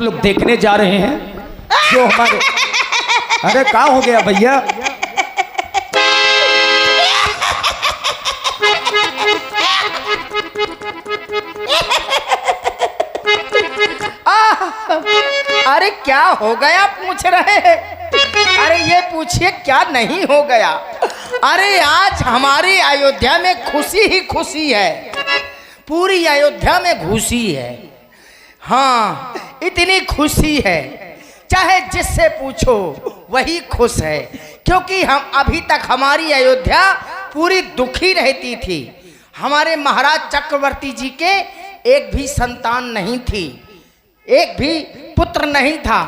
लोग देखने जा रहे हैं जो हमारे अरे क्या हो गया भैया? अरे क्या हो गया पूछ रहे हैं? अरे ये पूछिए क्या नहीं हो गया। अरे आज हमारी अयोध्या में खुशी ही खुशी है, पूरी अयोध्या में खुशी है। हाँ, इतनी खुशी है चाहे जिससे पूछो वही खुश है, क्योंकि हम अभी तक हमारी अयोध्या पूरी दुखी रहती थी। हमारे महाराज चक्रवर्ती जी के एक भी संतान नहीं थी, एक भी पुत्र नहीं था,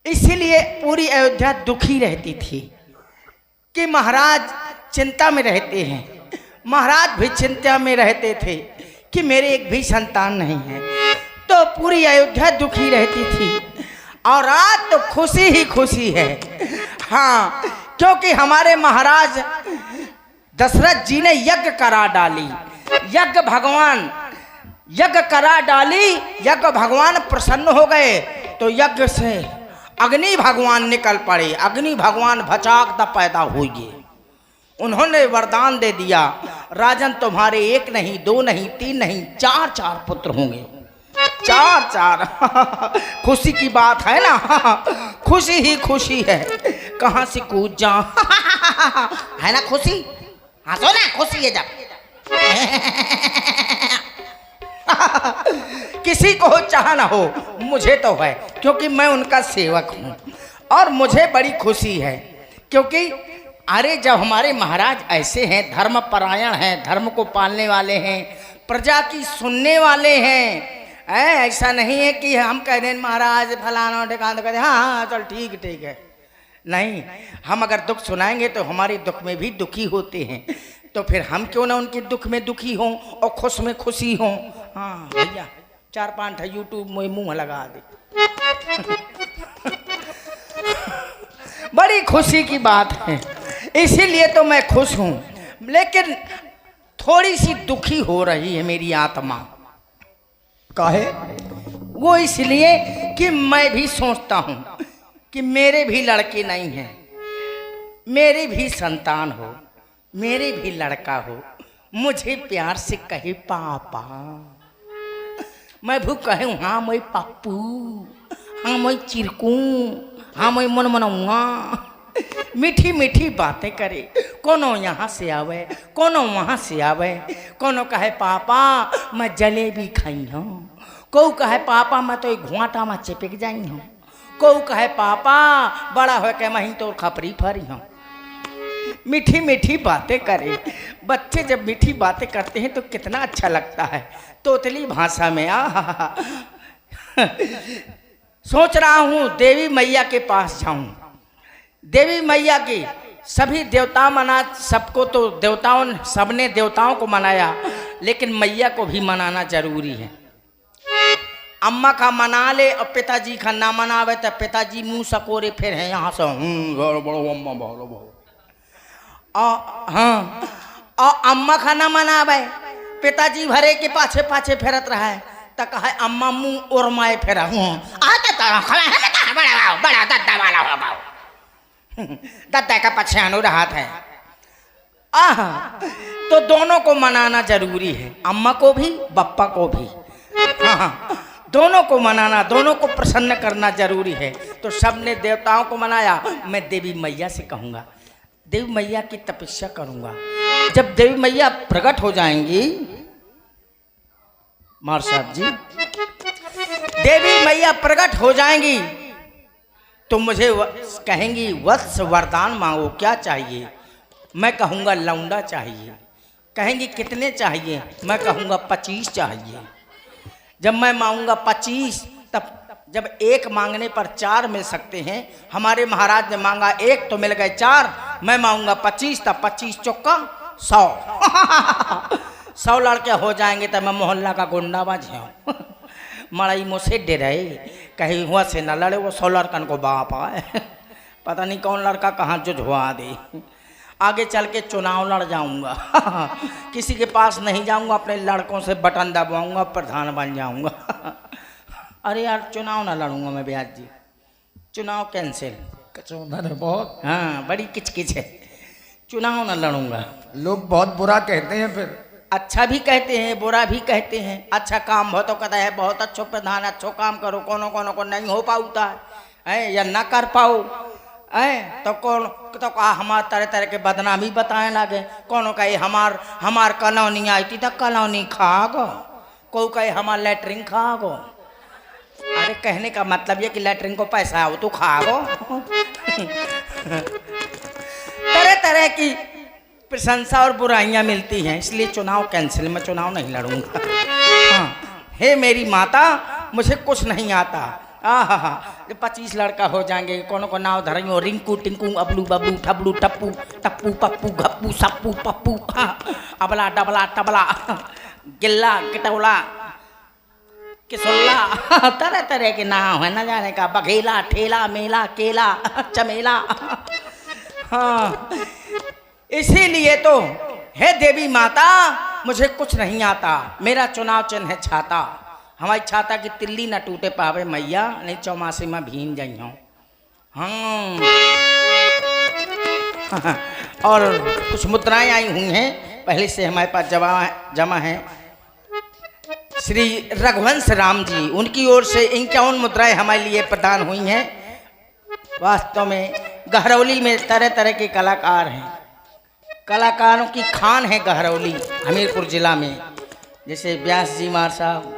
इसीलिए पूरी अयोध्या दुखी रहती थी कि महाराज चिंता में रहते हैं। महाराज भी चिंता में रहते थे कि मेरे एक भी संतान नहीं है, तो पूरी अयोध्या दुखी रहती थी। और आज तो खुशी ही खुशी है। हाँ, क्योंकि हमारे महाराज दशरथ जी ने यज्ञ करा डाली, यज्ञ करा डाली, यज्ञ भगवान प्रसन्न हो गए, तो यज्ञ से अग्नि भगवान निकल पड़े। अग्नि भगवान भचाक द पैदा हुए। उन्होंने वरदान दे दिया, राजन तुम्हारे एक नहीं, दो नहीं, तीन नहीं, चार चार पुत्र होंगे। चार चार खुशी की बात है ना, खुशी ही खुशी है। कहाँ से कूद जाऊं है ना खुशी, हंसो ना, खुशी है जब किसी को हो चाह ना हो, मुझे तो है, क्योंकि मैं उनका सेवक हूँ और मुझे बड़ी खुशी है। क्योंकि अरे जब हमारे महाराज ऐसे हैं, धर्म परायण हैं, धर्म को पालने वाले हैं, प्रजा की सुनने वाले हैं, ऐसा नहीं है कि हम कह दें महाराज फलाना ठिकाना, कहते हाँ हाँ चल ठीक ठीक है। नहीं, हम अगर दुख सुनाएंगे तो हमारे दुख में भी दुखी होते हैं, तो फिर हम क्यों ना उनके दुख में दुखी हों और खुश में खुशी हों। हाँ भैया, 4-5 यूट्यूब में मुंह लगा दे बड़ी खुशी की बात है, इसीलिए तो मैं खुश हूँ। लेकिन थोड़ी सी दुखी हो रही है मेरी आत्मा। काहे? वो इसलिए कि मैं भी सोचता हूँ कि मेरे भी लड़के नहीं हैं, मेरे भी संतान हो, मेरे भी लड़का हो, मुझे प्यार से कहे पापा, मैं भी कहूँ हाँ मैं पप्पू, हाँ मैं चिरकू, हाँ मैं मन मनाऊँगा, मीठी मीठी बातें करे। कोनो यहाँ से आवे, कोनो वहाँ से आवे, कोनो कहे पापा मैं जलेबी खाई हूँ, को कहे पापा मैं तो एक घुआटा में चिपक जाई हूँ, को कहे पापा बड़ा हो के मही तो खपरी फरी हूँ। मीठी मीठी बातें करे। बच्चे जब मीठी बातें करते हैं तो कितना अच्छा लगता है, तोतली भाषा में। सोच रहा हूँ देवी मैया के पास जाऊँ। देवी मैया की सभी देवता मना, सबको तो देवताओं, सबने देवताओं को मनाया, लेकिन मैया को भी मनाना जरूरी है। अम्मा का मना ले और पिताजी का ना मनावे तो पिताजी मुंह सकोरे फिर है यहाँ से बड़ो अम्मा बड़ो। हाँ, और अम्मा का ना मनावे, पिताजी भरे के पाछे पाछे फेरत रहा है, तो कहा अम्मा मुंह उर्माए फेरा हूँ बड़ा दद्दा वाला हो, दद्दा का पछे अनु राहत है। तो दोनों को मनाना जरूरी है, अम्मा को भी बप्पा को भी। हाँ, दोनों को मनाना, दोनों को प्रसन्न करना जरूरी है। तो सबने देवताओं को मनाया, मैं देवी मैया से कहूँगा, देवी मैया की तपस्या करूँगा। जब देवी मैया प्रकट हो जाएंगी, मार साहब जी, देवी मैया प्रकट हो जाएंगी तो मुझे कहेंगी वत्स वरदान मांगो, क्या चाहिए? मैं कहूँगा लौंडा चाहिए। कहेंगी कितने चाहिए? मैं कहूँगा 25 चाहिए। जब मैं मांगूंगा 25, तब जब एक मांगने पर 4 मिल सकते हैं, हमारे महाराज ने मांगा 1 तो मिल गए 4, मैं मांगूंगा 25, तब 25 चौका 100 100 लड़के हो जाएंगे तो मैं मोहल्ला का गुंडा बाजी हूँ। मड़ाई मुझसे डरे, कहीं हुआ से न लड़े, वो 100 लड़कन को बाप आए, पता नहीं कौन लड़का कहाँ जुझवा दे। आगे चल के चुनाव लड़ जाऊंगा किसी के पास नहीं जाऊंगा, अपने लड़कों से बटन दबाऊंगा, प्रधान बन जाऊंगा। अरे यार चुनाव ना लड़ूंगा मैं ब्यास जी, चुनाव कैंसिल। कचौंधन है बहुत। हाँ बड़ी किचकिच है, चुनाव ना लड़ूंगा। लोग बहुत बुरा कहते हैं फिर। अच्छा भी कहते हैं बुरा भी कहते हैं। अच्छा काम हो तो कहता है बहुत अच्छो प्रधान, अच्छो काम करो। कोनो कोनो को नहीं हो पाता है या ना कर पाओ है तो कौन तो कहा हमार तरह तरह के बदनामी बताए लगे। कोनो कहे हमार कॉलोनी आई थी तो कॉलोनी खा गो, कोई कहे हमार लैटरिन खा गो। अरे कहने का मतलब ये कि लैटरिन को पैसा हो तो खा गो। तरह तरह की प्रशंसा और बुराइयां मिलती हैं, इसलिए चुनाव कैंसिल। मैं चुनाव नहीं लड़ूंगा। हाँ हे मेरी माता, मुझे कुछ नहीं आता। आहा 25 लड़का हो जाएंगे, कोनो को नाव धरेंगे, रिंकू टिंकू अबलू बबलू ठबलू टप्पू टप्पू पप्पू घप्पू सप्पू पप्पू, अबला डबला टबला गिल्ला किटौला किसुल्ला, तरह तरह के नाम है न जाने का। बघेला ठेला मेला केला चमेला। हाँ इसीलिए तो हे देवी माता, मुझे कुछ नहीं आता। मेरा चुनाव चिन्ह है छाता। हमारी छाता की तिल्ली न टूटे पावे मैया, नहीं चौमासी में भीन जाई हूँ। हाँ और कुछ मुद्राएं आई हुई हैं पहले से हमारे पास जमा है। श्री रघुवंश राम जी, उनकी ओर से 51 मुद्राएं हमारे लिए प्रदान हुई हैं। वास्तव में गहरौली में तरह तरह के कलाकार हैं, कलाकारों की खान है गहरौली हमीरपुर जिला में। जैसे व्यास जी मार साहब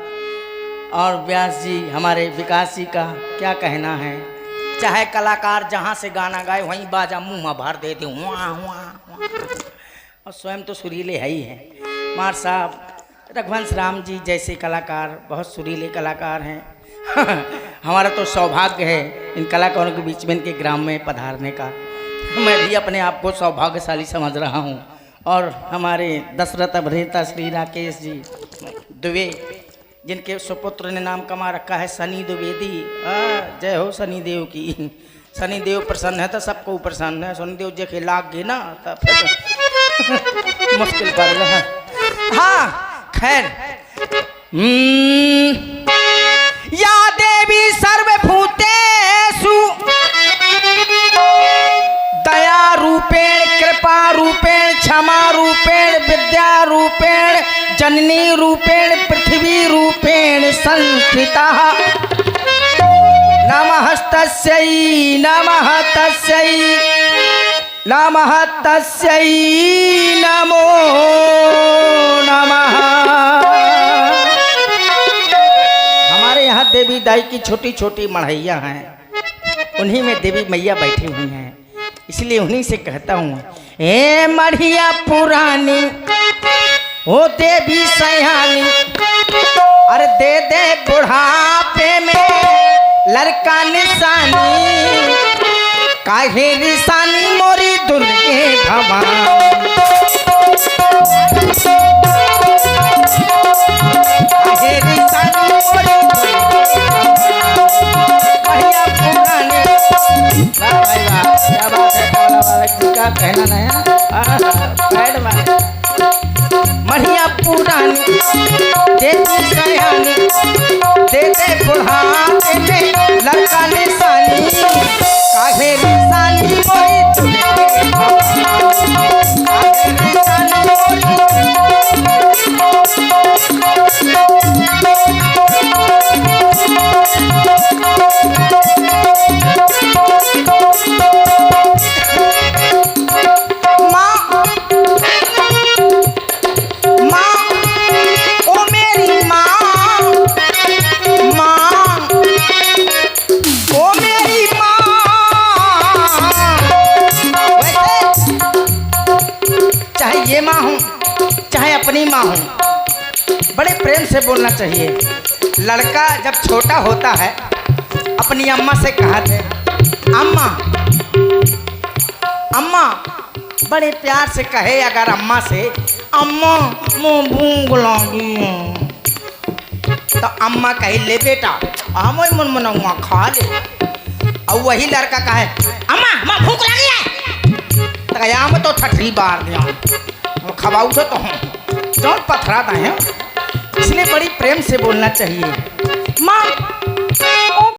और व्यास जी हमारे विकास जी का क्या कहना है। चाहे कलाकार जहाँ से गाना गाए वहीं बाजा मुँह में भर देते वहाँ वहाँ, और स्वयं तो सुरीले है ही हैं। मार साहब रघुवंश राम जी जैसे कलाकार बहुत सुरीले कलाकार हैं। हमारा तो सौभाग्य है इन कलाकारों के बीच में इनके ग्राम में पधारने का। मैं भी अपने आप को सौभाग्यशाली समझ रहा हूँ। और हमारे दशरथ अभिनेता श्री राकेश जी दुबे, जिनके सुपुत्र ने नाम कमा रखा है सनी द्विवेदी। जय हो शनि देव की। शनि देव प्रसन्न है तो सबको प्रसन्न है। शनि देव जे लाग गए ना तब मुश्किल पड़ रहा है। हाँ खैर, या देवी सर्वभूतेषु दया रूपेण कृपा रूपेण क्षमा रूपेण विद्या रूपेण जननी रूपेण पृथ्वी रूपेण संस्कृता। नमस्तस्यै नमः तस्यै नमः तस्यै नमो नमः। हमारे यहाँ देवी दाई की छोटी छोटी मढ़ैया हैं, उन्हीं में देवी मैया बैठी हुई हैं, इसलिए उन्हीं से कहता हूँ। ए मढ़िया पुरानी ओ देवी सयानी, अरे दे दे बुढ़ापे में लड़का निशानी। काहे निशानी मोरी दुर्गे भवानी। काहे निशानी मोरी दुर्गे मढ़िया पुरानी। वाह भाई वाह, क्या बात है। कमला वाला का कहना नया मढ़िया पुरानी देती सयानी, देते बुढ़ापे में लड़का निशानी। काहे निशानी मोरी दुर्गे भवानी। काहे निशानी मोरी माँ हूँ चाहे अपनी माँ हूँ, बड़े प्रेम से बोलना चाहिए। लड़का जब छोटा होता है अपनी अम्मा से कहा थे अम्मा अम्मा, बड़े प्यार से कहे अगर अम्मा से अम्मा मुँह भूख लगी तो अम्मा कही ले बेटा हम मन मनाऊंगा खा ले। और वही लड़का कहे अम्मा माँ भूख लगी है तो कया तो ठठरी बार दिया खवाऊ तो हम जौन पथरा हैं। इसलिए बड़ी प्रेम से बोलना चाहिए। माँ